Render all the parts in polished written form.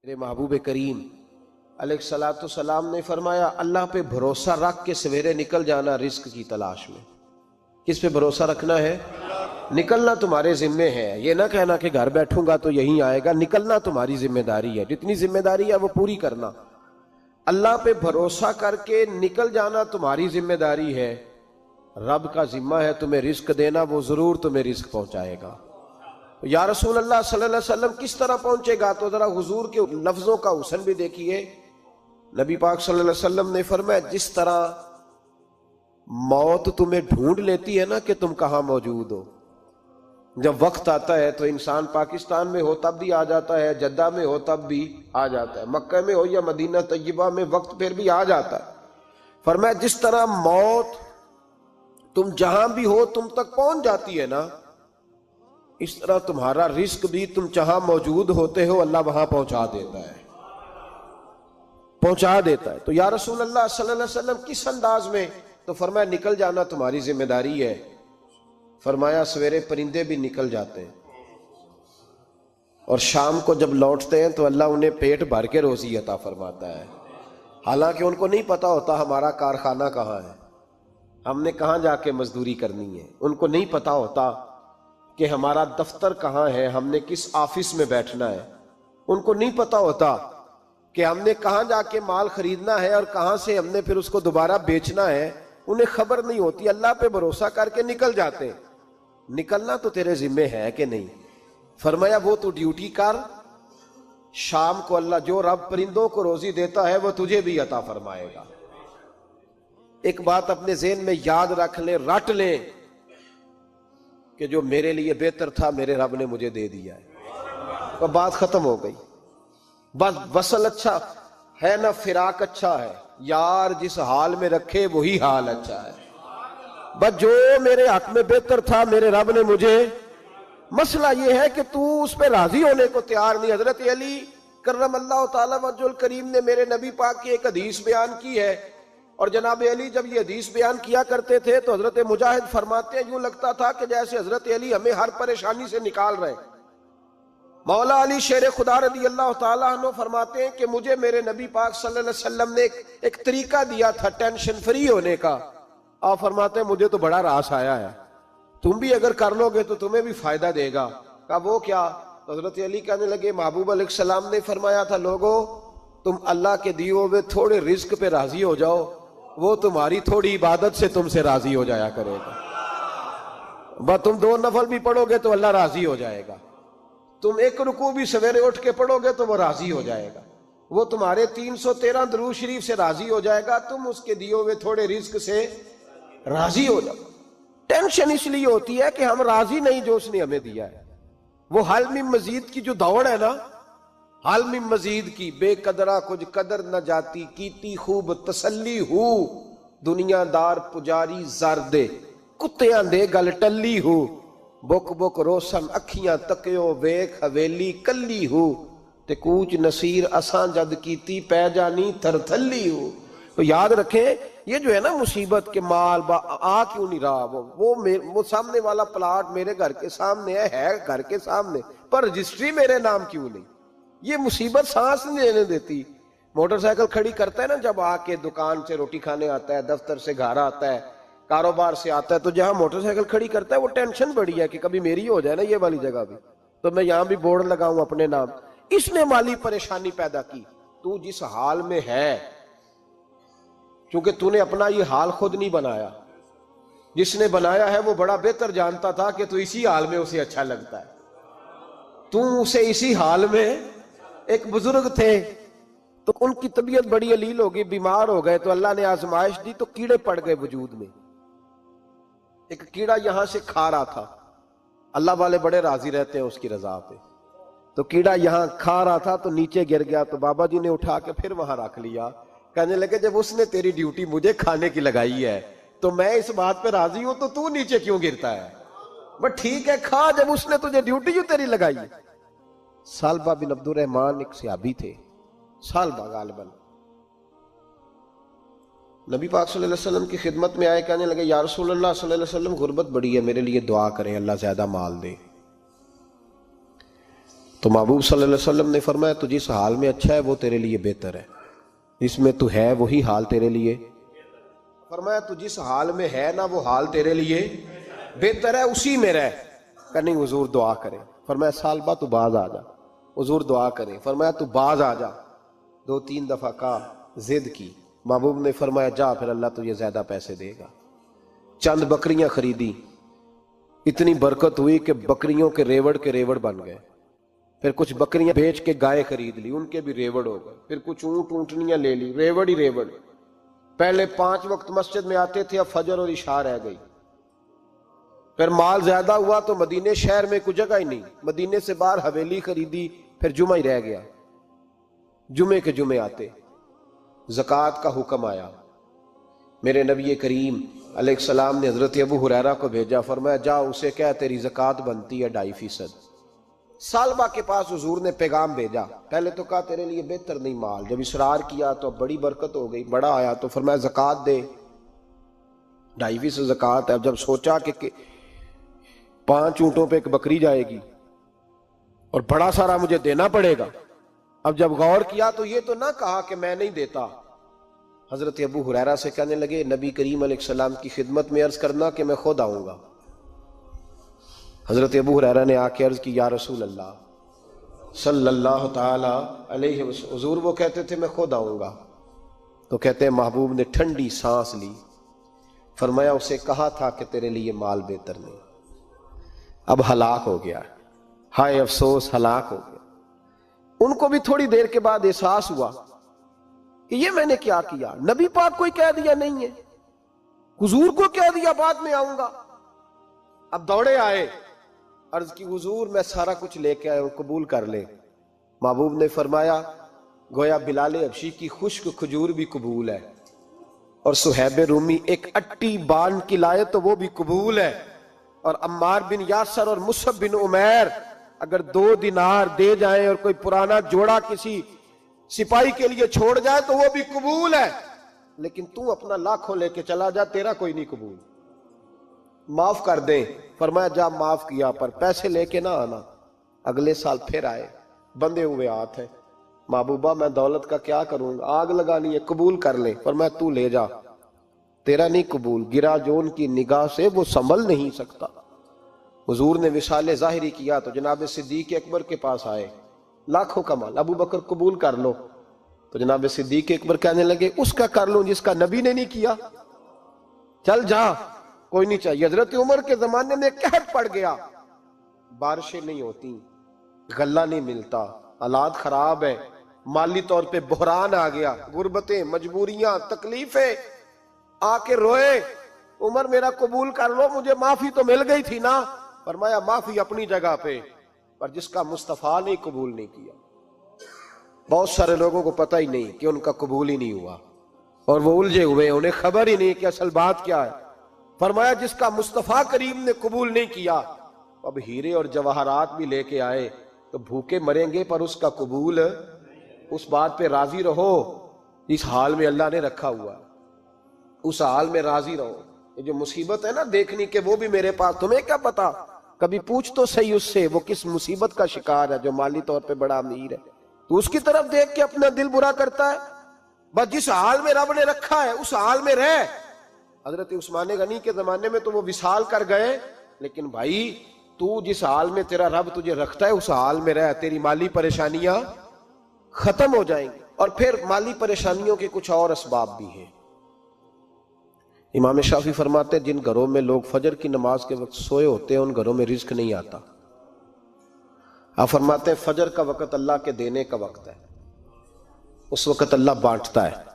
میرے محبوب کریم علیہ الصلوۃ والسلام نے فرمایا اللہ پہ بھروسہ رکھ کے سویرے نکل جانا رزق کی تلاش میں۔ کس پہ بھروسہ رکھنا ہے؟ نکلنا تمہارے ذمے ہے، یہ نہ کہنا کہ گھر بیٹھوں گا تو یہیں آئے گا، نکلنا تمہاری ذمہ داری ہے، جتنی ذمہ داری ہے وہ پوری کرنا۔ اللہ پہ بھروسہ کر کے نکل جانا تمہاری ذمہ داری ہے، رب کا ذمہ ہے تمہیں رزق دینا، وہ ضرور تمہیں رزق پہنچائے گا۔ یا رسول اللہ صلی اللہ علیہ وسلم کس طرح پہنچے گا؟ تو ذرا حضور کے لفظوں کا حسن بھی دیکھیے۔ نبی پاک صلی اللہ علیہ وسلم نے فرمایا جس طرح موت تمہیں ڈھونڈ لیتی ہے نا کہ تم کہاں موجود ہو، جب وقت آتا ہے تو انسان پاکستان میں ہو تب بھی آ جاتا ہے، جدہ میں ہو تب بھی آ جاتا ہے، مکہ میں ہو یا مدینہ طیبہ میں وقت پھر بھی آ جاتا ہے۔ فرمایا جس طرح موت تم جہاں بھی ہو تم تک پہنچ جاتی ہے نا، اس طرح تمہارا رزق بھی تم جہاں موجود ہوتے ہو اللہ وہاں پہنچا دیتا ہے، پہنچا دیتا ہے۔ تو یا رسول اللہ صلی اللہ علیہ وسلم کس انداز میں؟ تو فرمایا نکل جانا تمہاری ذمہ داری ہے۔ فرمایا سویرے پرندے بھی نکل جاتے ہیں اور شام کو جب لوٹتے ہیں تو اللہ انہیں پیٹ بھر کے روزی عطا فرماتا ہے، حالانکہ ان کو نہیں پتا ہوتا ہمارا کارخانہ کہاں ہے، ہم نے کہاں جا کے مزدوری کرنی ہے، ان کو نہیں پتا ہوتا کہ ہمارا دفتر کہاں ہے، ہم نے کس آفس میں بیٹھنا ہے، ان کو نہیں پتا ہوتا کہ ہم نے کہاں جا کے مال خریدنا ہے اور کہاں سے ہم نے پھر اس کو دوبارہ بیچنا ہے، انہیں خبر نہیں ہوتی۔ اللہ پہ بھروسہ کر کے نکل جاتے ہیں۔ نکلنا تو تیرے ذمہ ہے کہ نہیں؟ فرمایا وہ تو ڈیوٹی کر، شام کو اللہ جو رب پرندوں کو روزی دیتا ہے وہ تجھے بھی عطا فرمائے گا۔ ایک بات اپنے ذہن میں یاد رکھ لیں، رٹ لیں کہ جو میرے لیے بہتر تھا میرے رب نے مجھے دے دیا ہے، تو بات ختم ہو گئی۔ بس وصل اچھا ہے نہ فراق اچھا ہے، یار جس حال میں رکھے وہی حال اچھا ہے۔ بس جو میرے حق میں بہتر تھا میرے رب نے مجھے، مسئلہ یہ ہے کہ تو اس پہ راضی ہونے کو تیار نہیں۔ حضرت علی کرم اللہ تعالی وجہ الکریم نے میرے نبی پاک کی ایک حدیث بیان کی ہے، اور جناب علی جب یہ حدیث بیان کیا کرتے تھے تو حضرت مجاہد فرماتے ہیں یوں لگتا تھا کہ جیسے حضرت علی ہمیں ہر پریشانی سے نکال رہے ہیں۔ مولا علی شیر خدا رضی اللہ تعالیٰ عنہ فرماتے ہیں کہ مجھے میرے نبی پاک صلی اللہ علیہ وسلم نے ایک طریقہ دیا تھا ٹینشن فری ہونے کا۔ آپ فرماتے ہیں مجھے تو بڑا راس آیا ہے، تم بھی اگر کر لو گے تو تمہیں بھی فائدہ دے گا۔ کہا وہ کیا؟ تو حضرت علی کہنے لگے محبوب علیہ السلام نے فرمایا تھا لوگو تم اللہ کے دیے ہوئے تھوڑے رزق پہ راضی ہو جاؤ، وہ تمہاری تھوڑی عبادت سے تم سے راضی ہو جایا کرے گا۔ بس تم 2 نفل بھی پڑھو گے تو اللہ راضی ہو جائے گا، تم 1 رکوع بھی سویرے اٹھ کے پڑھو گے تو وہ راضی ہو جائے گا، وہ تمہارے 313 درود شریف سے راضی ہو جائے گا، تم اس کے دیے ہوئے تھوڑے رزق سے راضی ہو جاؤ۔ ٹینشن اس لیے ہوتی ہے کہ ہم راضی نہیں جو اس نے ہمیں دیا ہے۔ وہ حل میں مزید کی جو دوڑ ہے نا، حل میں مزید کی، بے قدرہ کچھ قدر نہ جاتی، کیتی خوب تسلی ہو، دنیا دار پجاری زردے، کتیاں دے گل ٹلی ہو، بک بک روشن اکھیاں تکیو ویکھ حویلی کلی ہو، تے کوچ نصیر اساں جد کیتی پہ جانی تھر تھلی ہو۔ تو یاد رکھیں یہ جو ہے نا مصیبت کے مال آ کیوں نہیں رہا، وہ سامنے والا پلاٹ میرے گھر کے سامنے ہے گھر کے سامنے، پر رجسٹری میرے نام کیوں نہیں؟ یہ مصیبت سانس نہیں لینے دیتی۔ موٹر سائیکل کھڑی کرتا ہے نا جب آ کے دکان سے روٹی کھانے آتا ہے، دفتر سے گھر آتا ہے، کاروبار سے آتا ہے، تو جہاں موٹر سائیکل کھڑی کرتا ہے وہ ٹینشن بڑی ہے کہ کبھی میری ہو جائے نا یہ والی جگہ بھی، تو میں یہاں بھی بورڈ لگاؤں اپنے نام۔ اس نے مالی پریشانی پیدا کی۔ تو جس حال میں ہے، چونکہ تو نے اپنا یہ حال خود نہیں بنایا، جس نے بنایا ہے وہ بڑا بہتر جانتا تھا کہ تو اسی حال میں اسے اچھا لگتا ہے۔ تو اسے اسی حال میں، ایک بزرگ تھے تو ان کی طبیعت بڑی علیل ہو گئی، بیمار ہو گئے، تو اللہ نے آزمائش دی تو کیڑے پڑ گئے وجود میں۔ ایک کیڑا یہاں سے کھا رہا تھا، اللہ والے بڑے راضی رہتے ہیں اس کی رضا پہ، تو کیڑا یہاں کھا رہا تھا تو نیچے گر گیا، تو بابا جی نے اٹھا کے پھر وہاں رکھ لیا، کہنے لگے جب اس نے تیری ڈیوٹی مجھے کھانے کی لگائی ہے تو میں اس بات پہ راضی ہوں، تو نیچے کیوں گرتا ہے؟ بس ٹھیک ہے کھا، جب اس نے تجھے ڈیوٹی جو تیری لگائی ہے۔ سالبہ بن عبد الرحمن ایک صحابی تھے، سالبہ غالباً، نبی پاک صلی اللہ علیہ وسلم کی خدمت میں آئے، کہنے لگے یا رسول اللہ صلی اللہ علیہ وسلم غربت بڑی ہے، میرے لیے دعا کریں اللہ زیادہ مال دے۔ تو محبوب صلی اللہ علیہ وسلم نے فرمایا تو جس حال میں اچھا ہے وہ تیرے لیے بہتر ہے، جس میں تو ہے وہی حال تیرے لیے، فرمایا تو جس حال میں ہے نا وہ حال تیرے لیے بہتر ہے، اسی میں رہ۔ کہ نہیں حضور دعا کرے، فرمایا سال بعد تو باز آ جا، حضور دعا کرے، فرمایا تو باز آ جا، 2-3 دفعہ کہا، ضد کی، محبوب نے فرمایا جا پھر اللہ تجھے زیادہ پیسے دے گا۔ چند بکریاں خریدی، اتنی برکت ہوئی کہ بکریوں کے ریوڑ بن گئے، پھر کچھ بکریاں بیچ کے گائے خرید لی، ان کے بھی ریوڑ ہو گئے، پھر کچھ اونٹ اونٹنیاں لے لی، ریوڑ ہی ریوڑ۔ پہلے 5 وقت مسجد میں آتے تھے، اب فجر اور عشاء رہ گئی۔ پھر مال زیادہ ہوا تو مدینے شہر میں کوئی جگہ ہی نہیں، مدینے سے باہر حویلی خریدی، پھر جمعہ ہی رہ گیا، جمعے کے جمعے آتے۔ زکوٰۃ کا حکم آیا، میرے نبی کریم علیہ السلام نے حضرت ابو ہریرہ کو بھیجا، فرمایا جا اسے کہہ تیری زکوٰۃ بنتی ہے 2.5%۔ سالبہ کے پاس حضور نے پیغام بھیجا، پہلے تو کہا تیرے لیے بہتر نہیں مال، جب اصرار کیا تو بڑی برکت ہو گئی، بڑا آیا تو فرمایا زکوٰۃ دے، 2.5% زکوٰۃ ہے۔ اب جب سوچا کہ 5 اونٹوں پہ ایک بکری جائے گی اور بڑا سارا مجھے دینا پڑے گا، اب جب غور کیا تو یہ تو نہ کہا کہ میں نہیں دیتا۔ حضرت ابو ہریرہ سے کہنے لگے نبی کریم علیہ السلام کی خدمت میں عرض کرنا کہ میں خود آؤں گا۔ حضرت ابو ہریرہ نے آ کے عرض کی یا رسول اللہ صلی اللہ تعالی علیہ وسلم، حضور وہ کہتے تھے میں خود آؤں گا، تو کہتے ہیں محبوب نے ٹھنڈی سانس لی، فرمایا اسے کہا تھا کہ تیرے لیے مال بہتر نہیں، اب ہلاک ہو گیا، ہائے افسوس ہلاک ہو گیا۔ ان کو بھی تھوڑی دیر کے بعد احساس ہوا کہ یہ میں نے کیا کیا، نبی پاک کو ہی کہہ دیا نہیں ہے، حضور کو کہہ دیا بعد میں آؤں گا۔ اب دوڑے آئے، عرض کی حضور میں سارا کچھ لے کے آیا ہوں، قبول کر لے۔ محبوب نے فرمایا گویا بلال حبشی کی خشک کھجور بھی قبول ہے، اور صہیب رومی ایک اٹی بان کی لائے تو وہ بھی قبول ہے، اور عمار بن یاسر اور مصعب بن عمیر اگر 2 دینار دے جائیں اور کوئی پرانا جوڑا کسی سپاہی کے لیے چھوڑ جائے تو وہ بھی قبول ہے، لیکن تو اپنا لاکھوں لے کے چلا جا، تیرا کوئی نہیں قبول، معاف کر دیں۔ فرمایا جا معاف کیا، پر پیسے لے کے نہ آنا۔ اگلے سال پھر آئے، بندے ہوئے ہاتھ ہیں، محبوبہ میں دولت کا کیا کروں گا، آگ لگانی ہے، قبول کر لے۔ فرمایا تو لے جا، تیرا نہیں قبول، گرا جو ان کی نگاہ سے وہ سنبھل نہیں سکتا۔ حضور نے وصال ظاہری کیا تو جناب صدیق اکبر کے پاس آئے، لاکھوں کا مال، ابو بکر قبول کر لو، تو جناب صدیق اکبر کہنے لگے اس کا کر لوں جس کا نبی نے نہیں کیا، چل جا کوئی نہیں چاہیے۔ حضرت عمر کے زمانے میں قحط پڑ گیا، بارشیں نہیں ہوتی، غلہ نہیں ملتا، حالات خراب ہے، مالی طور پہ بحران آ گیا، غربتیں، مجبوریاں، تکلیفیں، آ کے روئے، عمر میرا قبول کر لو، مجھے معافی تو مل گئی تھی نا۔ فرمایا معافی اپنی جگہ پہ، پر جس کا مصطفیٰ نے قبول نہیں کیا۔ بہت سارے لوگوں کو پتہ ہی نہیں کہ ان کا قبول ہی نہیں ہوا، اور وہ الجھے ہوئے، انہیں خبر ہی نہیں کہ اصل بات کیا ہے۔ فرمایا جس کا مصطفیٰ کریم نے قبول نہیں کیا، اب ہیرے اور جواہرات بھی لے کے آئے تو بھوکے مریں گے، پر اس کا قبول، اس بات پہ راضی رہو اس حال میں اللہ نے رکھا ہوا، اس حال میں راضی رہو۔ یہ جو مصیبت ہے نا دیکھنی کہ وہ بھی میرے پاس، تمہیں کیا پتا، کبھی پوچھ تو صحیح اس سے وہ کس مصیبت کا شکار ہے، جو مالی طور پہ بڑا امیر ہے، تو اس کی طرف دیکھ کے اپنا دل برا کرتا ہے۔ بس جس حال میں رب نے رکھا ہے اس حال میں رہ۔ حضرت عثمان غنی کے زمانے میں تو وہ وصال کر گئے، لیکن بھائی تو جس حال میں تیرا رب تجھے رکھتا ہے اس حال میں رہ، تیری مالی پریشانیاں ختم ہو جائیں گی۔ اور پھر مالی پریشانیوں کے کچھ اور اسباب بھی ہیں۔ امام شافعی فرماتے ہیں جن گھروں میں لوگ فجر کی نماز کے وقت سوئے ہوتے ہیں ان گھروں میں رزق نہیں آتا۔ آپ فرماتے ہیں فجر کا وقت اللہ کے دینے کا وقت ہے، اس وقت اللہ بانٹتا ہے۔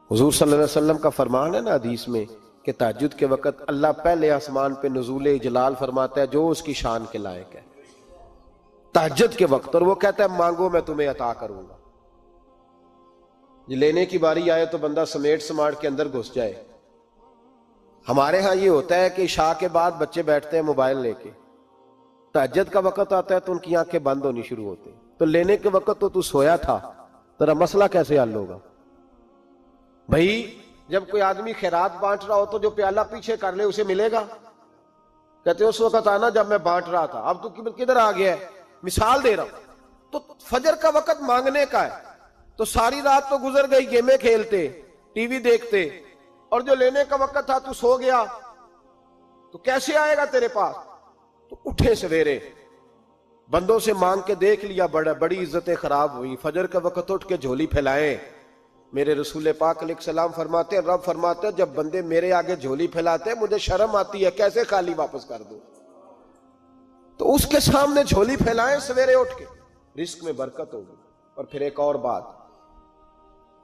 حضور صلی اللہ علیہ وسلم کا فرمان ہے نا حدیث میں کہ تہجد کے وقت اللہ پہلے آسمان پہ نزول اجلال فرماتا ہے جو اس کی شان کے لائق ہے تہجد کے وقت، اور وہ کہتا ہے مانگو میں تمہیں عطا کروں گا۔ یہ لینے کی باری آئے تو بندہ سمیٹ سماٹ کے اندر گھس جائے۔ ہمارے ہاں یہ ہوتا ہے کہ عشاء کے بعد بچے بیٹھتے ہیں موبائل لے کے، تہجد کا وقت آتا ہے تو ان کی آنکھیں بند ہونی شروع ہوتی ہیں، تو لینے کے وقت تو سویا تھا، تیرا مسئلہ کیسے حل ہوگا؟ بھائی جب کوئی آدمی خیرات بانٹ رہا ہو تو جو پیالہ پیچھے کر لے اسے ملے گا؟ کہتے ہیں اس وقت آنا جب میں بانٹ رہا تھا، اب تو کدھر آ گیا ہے؟ مثال دے رہا ہوں، تو فجر کا وقت مانگنے کا ہے، تو ساری رات تو گزر گئی گیمیں کھیلتے، ٹی وی دیکھتے، اور جو لینے کا وقت تھا تو سو گیا، تو کیسے آئے گا تیرے پاس؟ تو اٹھے سویرے، بندوں سے مانگ کے دیکھ لیا، بڑی عزتیں خراب ہوئی، فجر کا وقت اٹھ کے جھولی پھیلائیں۔ میرے رسول پاک علیہ السلام فرماتے ہیں، رب فرماتے ہیں جب بندے میرے آگے جھولی پھیلاتے ہیں مجھے شرم آتی ہے، کیسے خالی واپس کر دوں؟ تو اس کے سامنے جھولی پھیلائیں سویرے اٹھ کے، رزق میں برکت ہوگی۔ اور پھر ایک اور بات،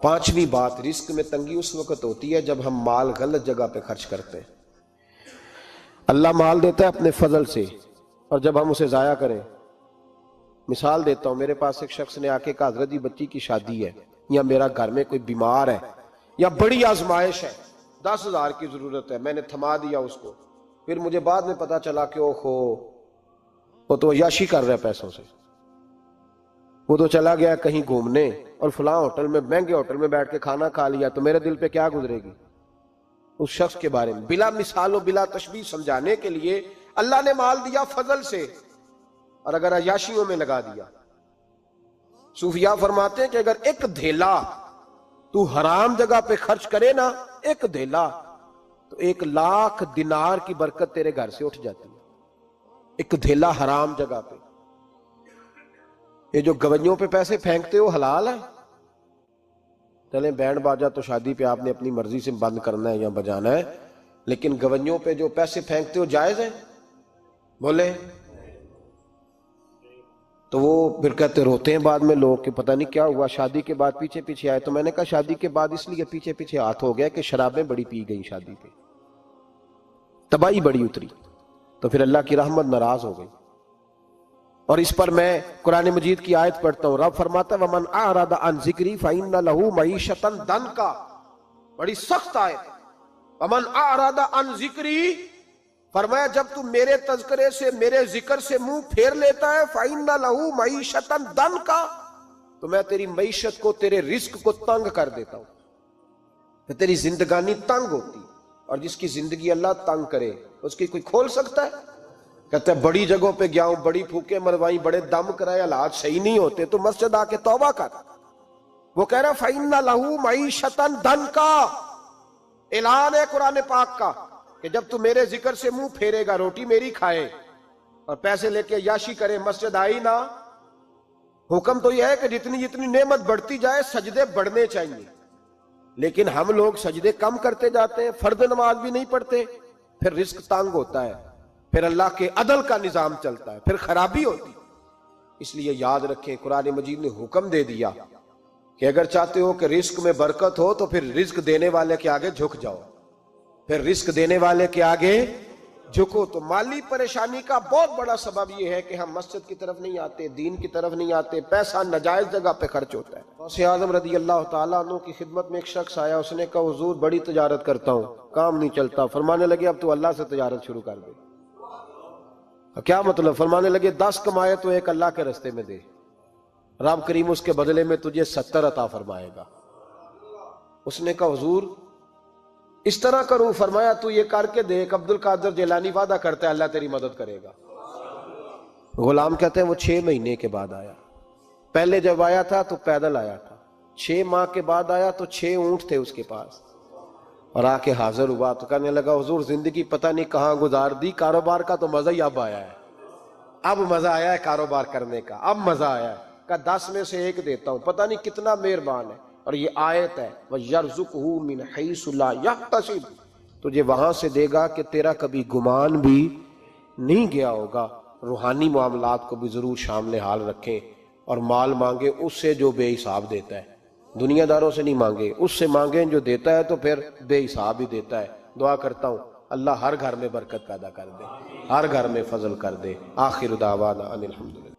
پانچویں بات، رزق میں تنگی اس وقت ہوتی ہے جب ہم مال غلط جگہ پہ خرچ کرتے ہیں۔ اللہ مال دیتا ہے اپنے فضل سے، اور جب ہم اسے ضائع کریں، مثال دیتا ہوں، میرے پاس ایک شخص نے آ کے کہا حضرت جی بچی کی شادی ہے، یا میرا گھر میں کوئی بیمار ہے، یا بڑی آزمائش ہے، 10,000 کی ضرورت ہے، میں نے تھما دیا اس کو، پھر مجھے بعد میں پتا چلا کہ اوہو وہ تو عیاشی کر رہا ہے پیسوں سے، وہ تو چلا گیا کہیں گھومنے اور فلاں ہوٹل میں، مہنگے ہوٹل میں بیٹھ کے کھانا کھا لیا، تو میرے دل پہ کیا گزرے گی؟ اس شخص کے بارے میں بلا مثال و بلا تشبیہ سمجھانے کے لیے اللہ نے مال دیا فضل سے، اور اگر عیاشیوں میں لگا دیا۔ صوفیاء فرماتے ہیں کہ اگر ایک دھیلا تو حرام جگہ پہ خرچ کرے نا، ایک دھیلا، تو 1,00,000 دینار کی برکت تیرے گھر سے اٹھ جاتی ہے، ایک دھیلا حرام جگہ پہ۔ یہ جو گویوں پہ پیسے پھینکتے ہو حلال ہے؟ چلیں بینڈ باجا تو شادی پہ آپ نے اپنی مرضی سے بند کرنا ہے یا بجانا ہے، لیکن گویوں پہ جو پیسے پھینکتے ہو جائز ہے؟ بولے تو وہ پھر کہتے روتے ہیں بعد میں لوگ کہ پتہ نہیں کیا ہوا، شادی کے بعد پیچھے پیچھے آئے۔ تو میں نے کہا شادی کے بعد اس لیے پیچھے پیچھے ہاتھ ہو گیا کہ شرابیں بڑی پی گئی، شادی پہ تباہی بڑی اتری، تو پھر اللہ کی رحمت ناراض ہو گئی۔ اور اس پر میں قرآن مجید کی آیت پڑھتا ہوں، رب فرماتا ہے وَمَنْ أَعْرَضَ عَنْ ذِكْرِي فَإِنَّ لَهُ مَعِيشَةً ضَنْكًا، بڑی سخت آیت ہے۔ وَمَنْ أَعْرَضَ عَنْ ذِكْرِي، فرمایا جب تو میرے تذکرے سے، میرے ذکر سے منہ پھیر لیتا ہے، فَإِنَّ لَهُ مَعِيشَةً ضَنْكًا، تو میں تیری معیشت کو، تیرے رزق کو تنگ کر دیتا ہوں، کہ تیری زندگانی تنگ ہوتی، اور جس کی زندگی اللہ تنگ کرے اس کی کوئی کھول سکتا ہے؟ کہتا ہے بڑی جگہوں پہ گیا ہوں، بڑی پھوکے مروائی، بڑے دم کرائے، حالات صحیح نہیں ہوتے، تو مسجد آ کے توبہ کر۔ وہ کہہ رہا فَإِنَّ لَهُ مَعِيشَةً ضَنْكًا، اعلان ہے قرآن پاک کا کہ جب تو میرے ذکر سے منہ پھیرے گا، روٹی میری کھائے اور پیسے لے کے عیاشی کرے، مسجد آئی نہ۔ حکم تو یہ ہے کہ جتنی جتنی نعمت بڑھتی جائے سجدے بڑھنے چاہیے، لیکن ہم لوگ سجدے کم کرتے جاتے ہیں، فرض نماز بھی نہیں پڑھتے، پھر رزق تنگ ہوتا ہے، پھر اللہ کے عدل کا نظام چلتا ہے، پھر خرابی ہوتی۔ اس لیے یاد رکھیں قرآن مجید نے حکم دے دیا کہ اگر چاہتے ہو کہ رزق میں برکت ہو تو پھر رزق دینے والے کے آگے جھک جاؤ، پھر رزق دینے والے کے آگے جھکو۔ تو مالی پریشانی کا بہت بڑا سبب یہ ہے کہ ہم مسجد کی طرف نہیں آتے، دین کی طرف نہیں آتے، پیسہ ناجائز جگہ پہ خرچ ہوتا ہے۔ غوث اعظم رضی اللہ تعالیٰ عنہ کی خدمت میں ایک شخص آیا، اس نے کہا حضور بڑی تجارت کرتا ہوں، کام نہیں چلتا۔ فرمانے لگے اب تو اللہ سے تجارت شروع کر دے۔ کیا مطلب؟ فرمانے لگے 10 کمائے تو ایک اللہ کے رستے میں دے، رب کریم اس کے بدلے میں تجھے 70 عطا فرمائے گا۔ اس نے کہا حضور اس طرح کروں؟ فرمایا تو یہ کر کے دیکھ، عبد القادر جیلانی وعدہ کرتا ہے اللہ تیری مدد کرے گا۔ غلام کہتے ہیں وہ 6 مہینے کے بعد آیا، پہلے جب آیا تھا تو پیدل آیا تھا، 6 ماہ کے بعد آیا تو 6 اونٹ تھے اس کے پاس، اور آ کے حاضر ہوا تو کہنے لگا حضور زندگی پتہ نہیں کہاں گزار دی، کاروبار کا تو مزہ ہی اب آیا ہے، اب مزہ آیا ہے کاروبار کرنے کا، اب مزہ آیا ہے۔ کہ 10 میں سے 1 دیتا ہوں، پتہ نہیں کتنا مہربان ہے۔ اور یہ آیت ہے وَيَرْزُقْهُ مِنْ حَيْثُ لَا يَحْتَسِبُ، تجھے وہاں سے دے گا کہ تیرا کبھی گمان بھی نہیں گیا ہوگا۔ روحانی معاملات کو بھی ضرور شامل حال رکھیں، اور مال مانگے اس سے جو بے حساب دیتا ہے، دنیا داروں سے نہیں مانگے، اس سے مانگیں جو دیتا ہے تو پھر بے حساب ہی دیتا ہے۔ دعا کرتا ہوں اللہ ہر گھر میں برکت پیدا کر دے، ہر گھر میں فضل کر دے۔ آخر دعوانا ان الحمدللہ۔